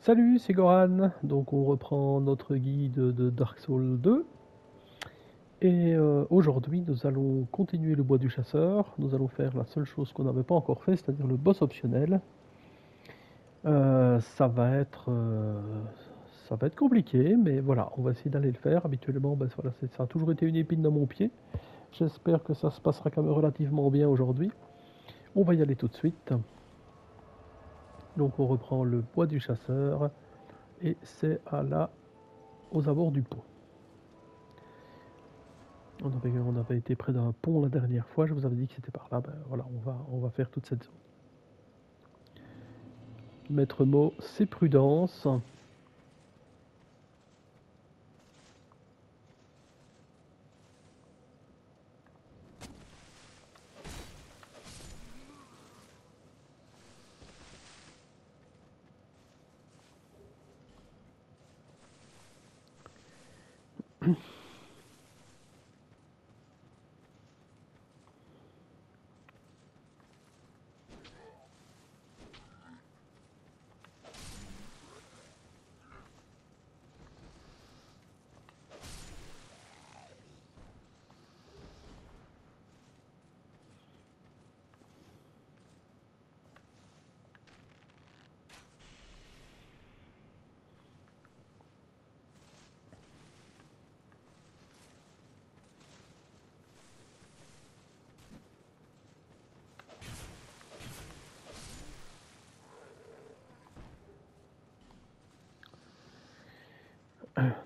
Salut, c'est Goran. Donc on reprend notre guide de Dark Souls 2. Et aujourd'hui, nous allons continuer le bois du chasseur. Nous allons faire la seule chose qu'on n'avait pas encore fait, c'est-à-dire le boss optionnel. Ça va être compliqué, mais voilà, on va essayer d'aller le faire. Habituellement, ben, voilà, ça a toujours été une épine dans mon pied. J'espère que ça se passera quand même relativement bien aujourd'hui. On va y aller tout de suite. Donc on reprend le bois du chasseur et c'est aux abords du pont. On avait été près d'un pont la dernière fois, je vous avais dit que c'était par là. Ben voilà, on va faire toute cette zone. Maître mot, c'est prudence.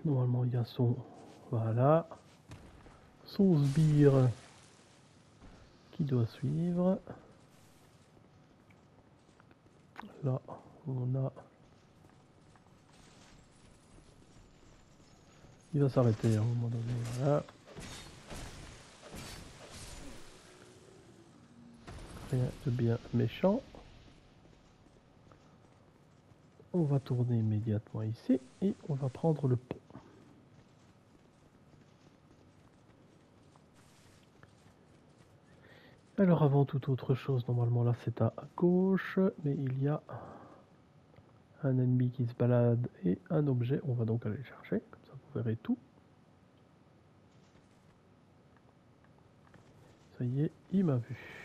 Normalement, il y a voilà, son sbire qui doit suivre. Là, on a. Il va s'arrêter à un moment donné. Voilà. Rien de bien méchant. On va tourner immédiatement ici et on va prendre le pont. Alors avant toute autre chose, normalement là c'est à gauche, mais il y a un ennemi qui se balade et un objet. On va donc aller le chercher, comme ça vous verrez tout. Ça y est, il m'a vu.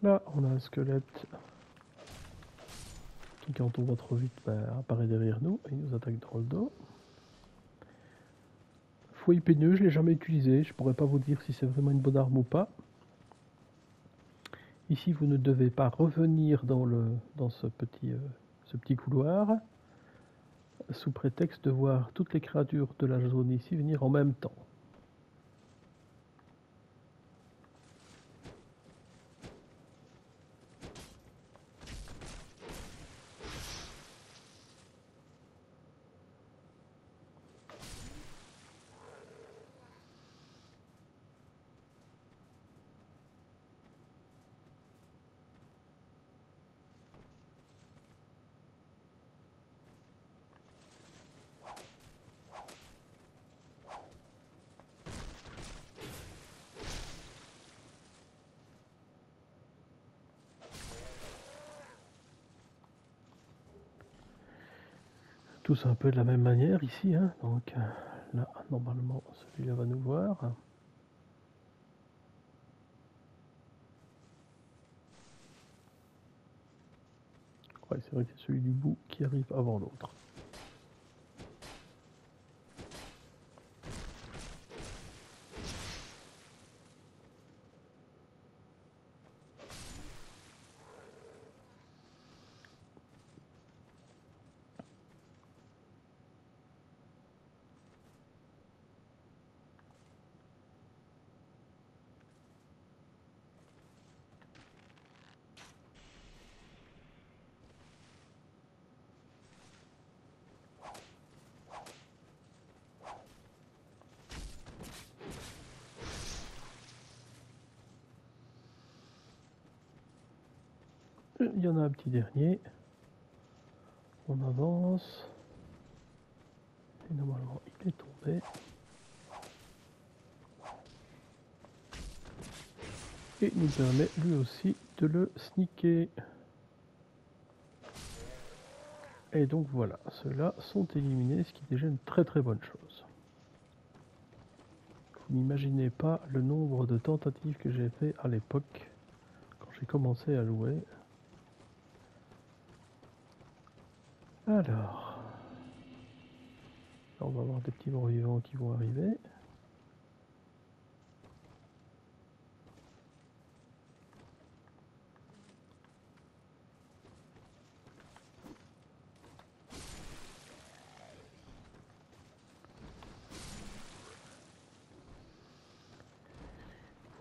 Là, on a un squelette qui, quand on va trop vite, apparaît derrière nous et nous attaque dans le dos. Fouet peineux, je ne l'ai jamais utilisé. Je pourrais pas vous dire si c'est vraiment une bonne arme ou pas. Ici, vous ne devez pas revenir dans ce petit couloir, sous prétexte de voir toutes les créatures de la zone ici venir en même temps. Tous un peu de la même manière ici, hein. Donc là, normalement, celui-là va nous voir. Ouais, c'est vrai que c'est celui du bout qui arrive avant l'autre. Il y en a un petit dernier. On avance. Et normalement, il est tombé. Et nous permet lui aussi de le sneaker. Et donc voilà, ceux-là sont éliminés, ce qui est déjà une très très bonne chose. Vous n'imaginez pas le nombre de tentatives que j'ai fait à l'époque, quand j'ai commencé à louer. Alors, là on va avoir des petits morts vivants qui vont arriver.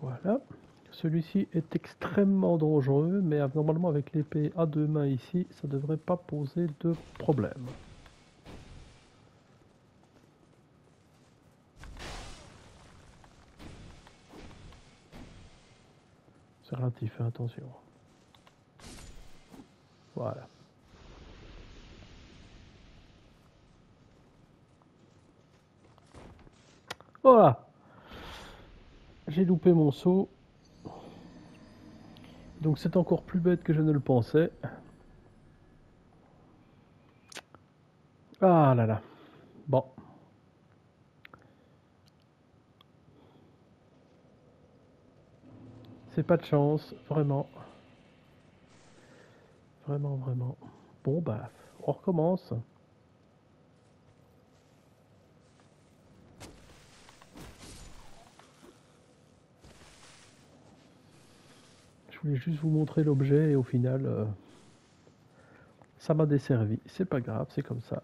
Voilà. Celui-ci est extrêmement dangereux, mais normalement avec l'épée à deux mains ici, ça ne devrait pas poser de problème. C'est relatif, hein, attention. Voilà. Voilà. J'ai loupé mon saut. Donc c'est encore plus bête que je ne le pensais. Ah là là. Bon. C'est pas de chance, vraiment. Vraiment, vraiment. Bon bah, on recommence. Je voulais juste vous montrer l'objet et au final, ça m'a desservi. C'est pas grave, c'est comme ça.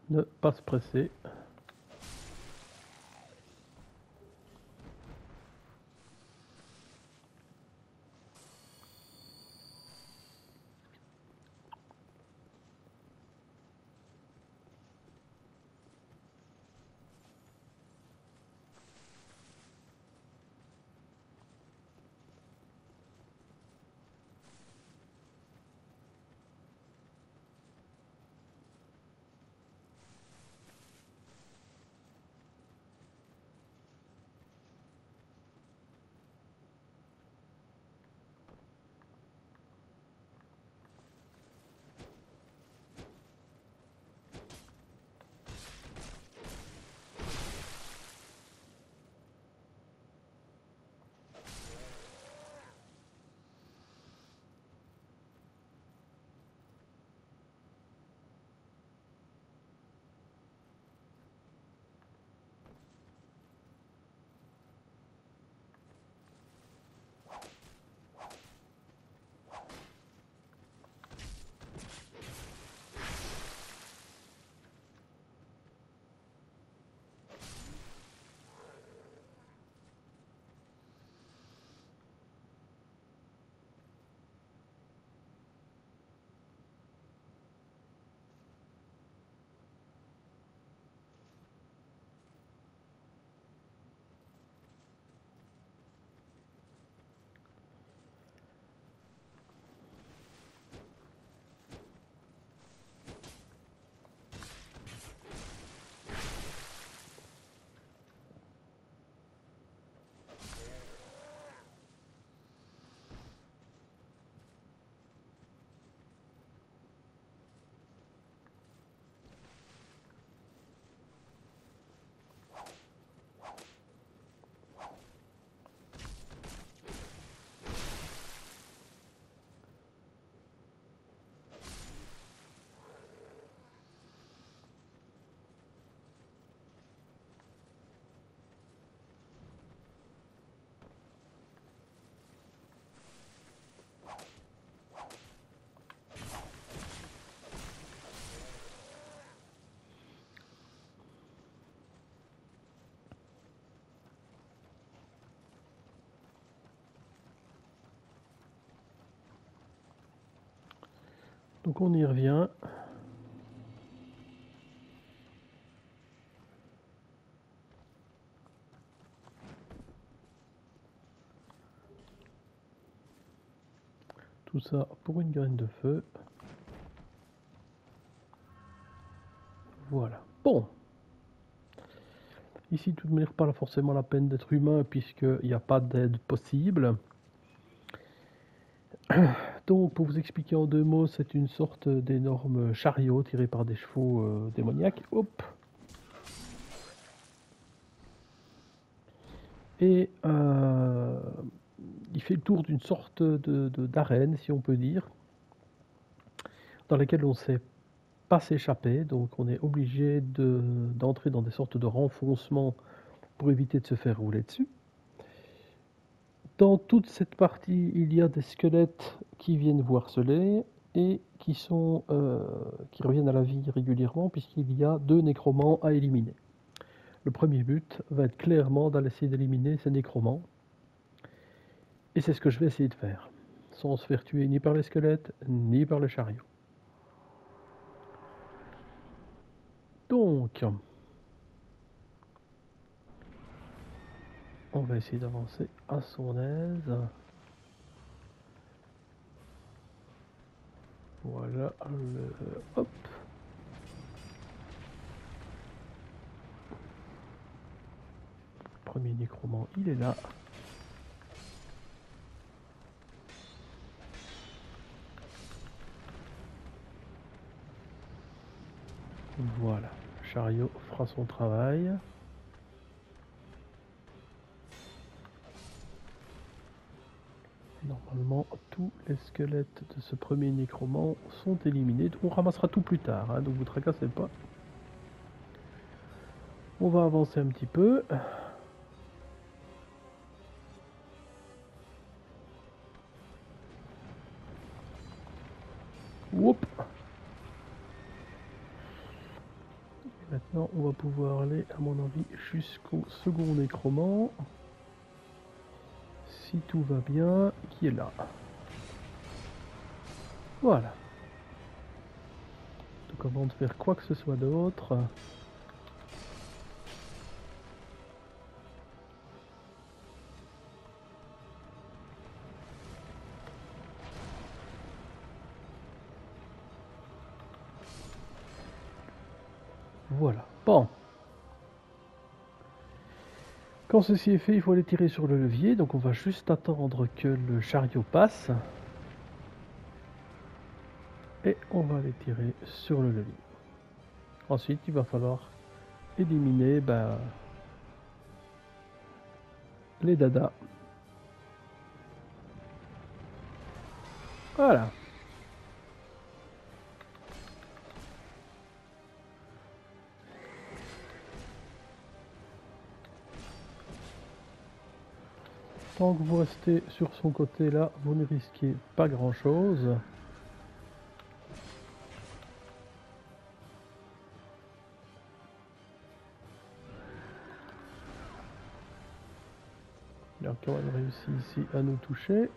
Ne pas se presser. Donc on y revient. Tout ça pour une graine de feu. Voilà. Bon. Ici, tout de manière, pas forcément la peine d'être humain puisqu'il n'y a pas d'aide possible. Donc, pour vous expliquer en 2 mots, c'est une sorte d'énorme chariot tiré par des chevaux démoniaques. Hop. Et il fait le tour d'une sorte d'arène, si on peut dire, dans laquelle on ne sait pas s'échapper. Donc, on est obligé d'entrer dans des sortes de renfoncements pour éviter de se faire rouler dessus. Dans toute cette partie, il y a des squelettes qui viennent vous harceler et qui reviennent à la vie régulièrement puisqu'il y a 2 nécromants à éliminer. Le premier but va être clairement d'essayer d'éliminer ces nécromants. Et c'est ce que je vais essayer de faire, sans se faire tuer ni par les squelettes, ni par le chariot. Donc, on va essayer d'avancer à son aise. Voilà, hop. Premier nécromant, il est là. Voilà, le chariot fera son travail. Normalement, tous les squelettes de ce premier nécromant sont éliminés. On ramassera tout plus tard, hein, donc vous tracassez pas. On va avancer un petit peu. Whoop. Maintenant, on va pouvoir aller, à mon avis, jusqu'au second nécromant. Si tout va bien, qui est là. Voilà. Donc avant de faire quoi que ce soit d'autre, voilà. Bon. Quand ceci est fait, il faut aller tirer sur le levier. Donc on va juste attendre que le chariot passe. Et on va aller tirer sur le levier. Ensuite, il va falloir éliminer les dadas. Voilà. Tant que vous restez sur son côté là, vous ne risquez pas grand chose. Il a quand même réussi ici à nous toucher.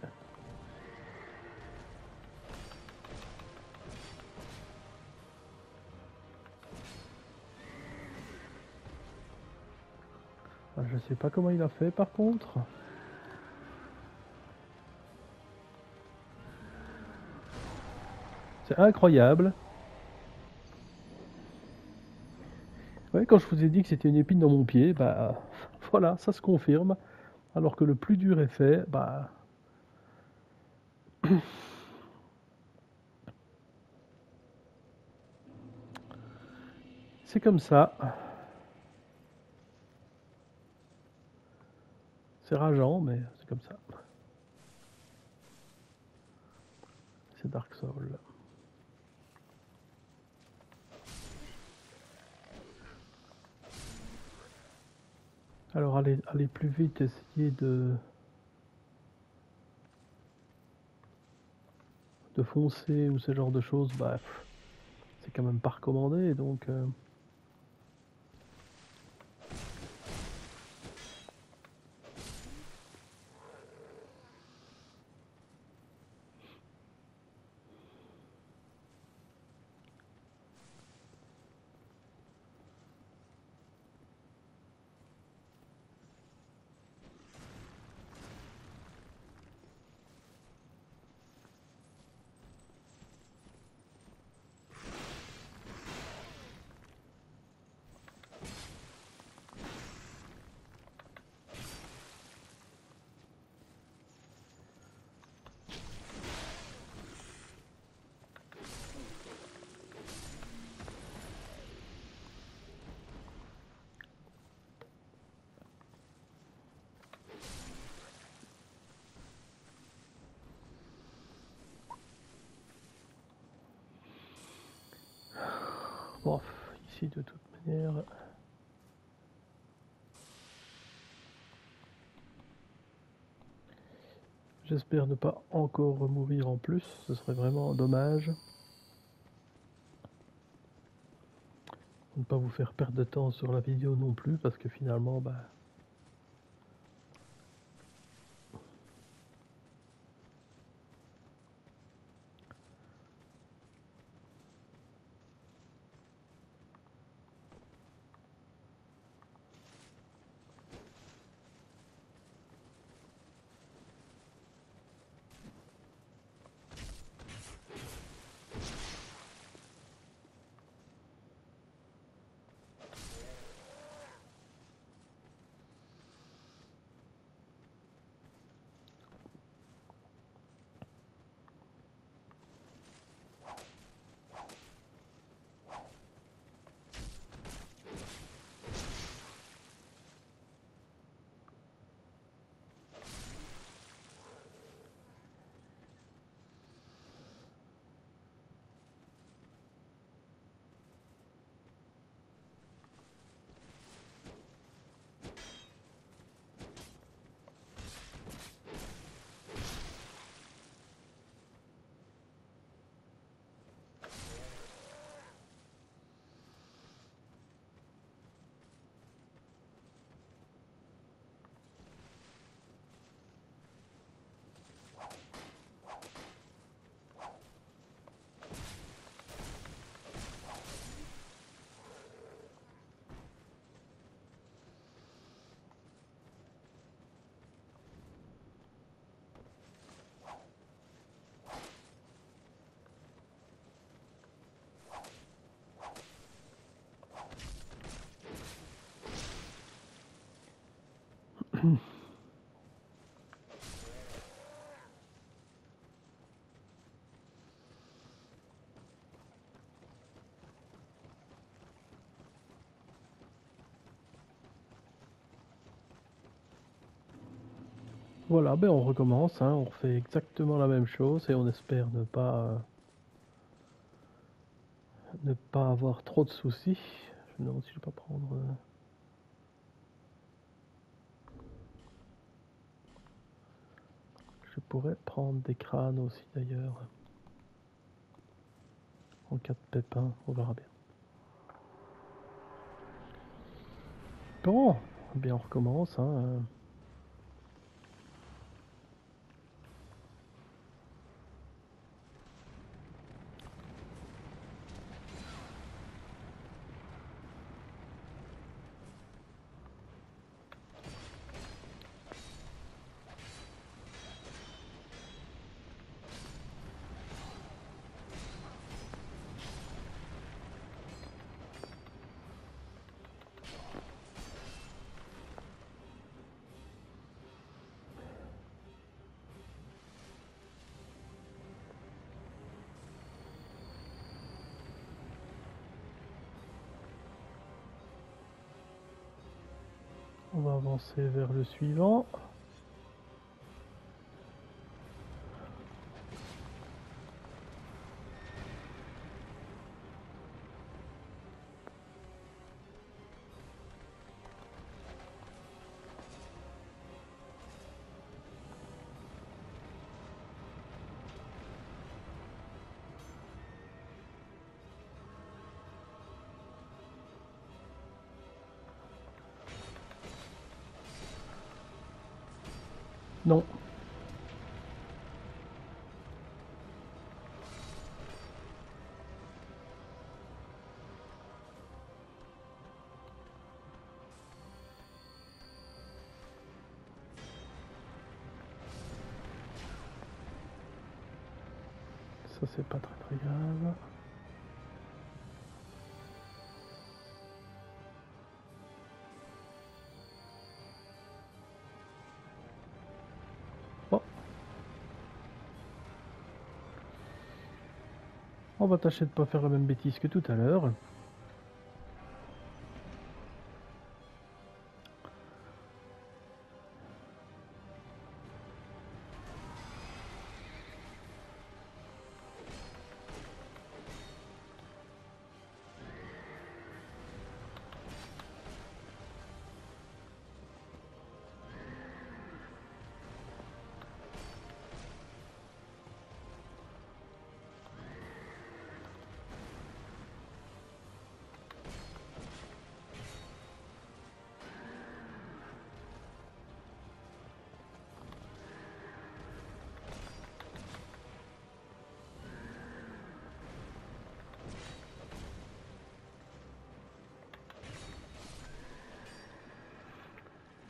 Je sais pas comment il a fait par contre. C'est incroyable. Ouais, quand je vous ai dit que c'était une épine dans mon pied, voilà, ça se confirme. Alors que le plus dur est fait, c'est comme ça. C'est rageant, mais c'est comme ça. C'est Dark Souls. Alors allez plus vite, essayez de foncer ou ce genre de choses, c'est quand même pas recommandé, donc ici de toute manière. J'espère ne pas encore mourir en plus, ce serait vraiment dommage. Ne pas vous faire perdre de temps sur la vidéo non plus, parce que finalement, bah... Voilà, ben on recommence, hein, on refait exactement la même chose et on espère ne pas avoir trop de soucis. Je me demande si je vais pas prendre... Je pourrais prendre des crânes aussi d'ailleurs. En cas de pépin, on verra bien. Bon, bien on recommence, hein. On va avancer vers le suivant. Non. Ça c'est pas très très grave. Bon. On va tâcher de pas faire la même bêtise que tout à l'heure.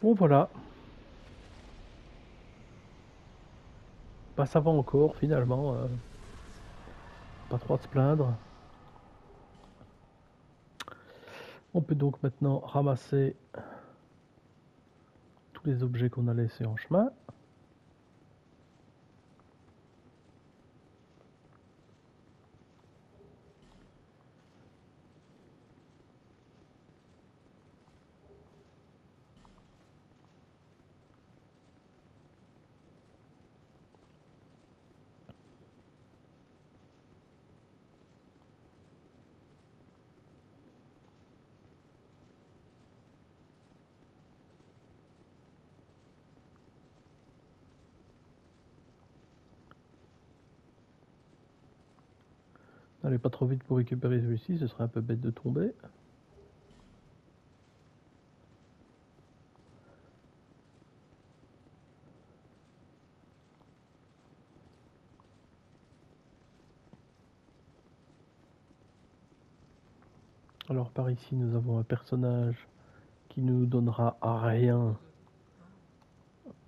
Bon voilà, bah, ça va encore finalement, pas trop à se plaindre. On peut donc maintenant ramasser tous les objets qu'on a laissés en chemin. N'allez pas trop vite pour récupérer celui-ci, ce serait un peu bête de tomber. Alors par ici nous avons un personnage qui nous donnera à rien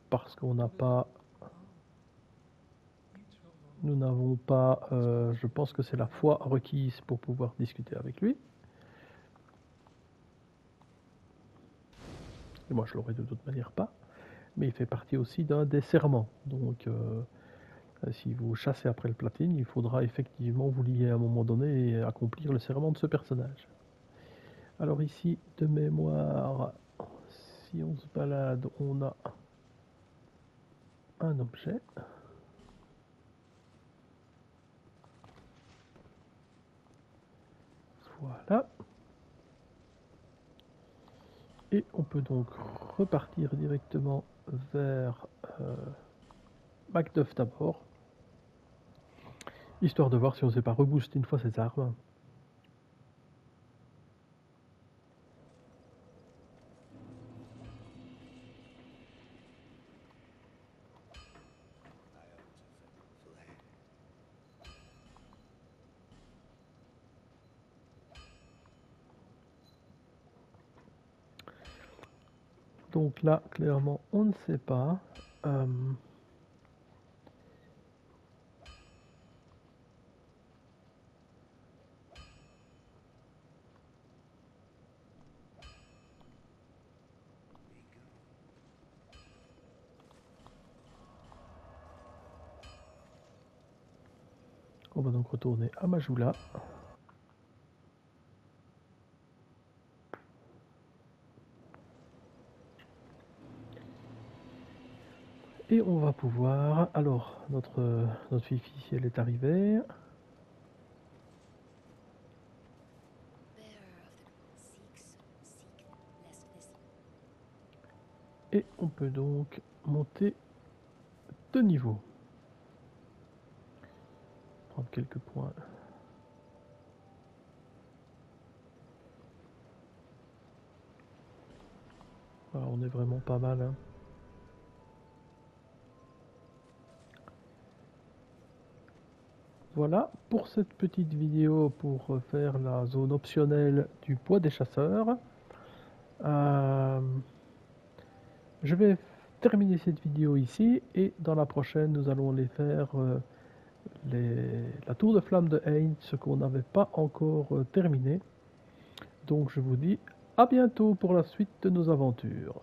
parce qu'on n'a pas... Nous n'avons pas... je pense que c'est la foi requise pour pouvoir discuter avec lui. Et moi je l'aurais de toute manière pas. Mais il fait partie aussi d'un des serments. Donc si vous chassez après le platine, il faudra effectivement vous lier à un moment donné et accomplir le serment de ce personnage. Alors ici, de mémoire, si on se balade, on a un objet. Voilà. Et on peut donc repartir directement vers Macduff d'abord, histoire de voir si on ne sait pas rebooster une fois ses armes. Donc là, clairement, on ne sait pas. On va donc retourner à Majula. Et on va pouvoir... Alors, notre Fifi, elle est arrivée. Et on peut donc monter de niveau. Prendre quelques points. Voilà, on est vraiment pas mal. Hein. Voilà pour cette petite vidéo pour faire la zone optionnelle du bois des chasseurs. Je vais terminer cette vidéo ici et dans la prochaine nous allons les faire la tour de flamme de Hein, ce qu'on n'avait pas encore terminé. Donc je vous dis à bientôt pour la suite de nos aventures.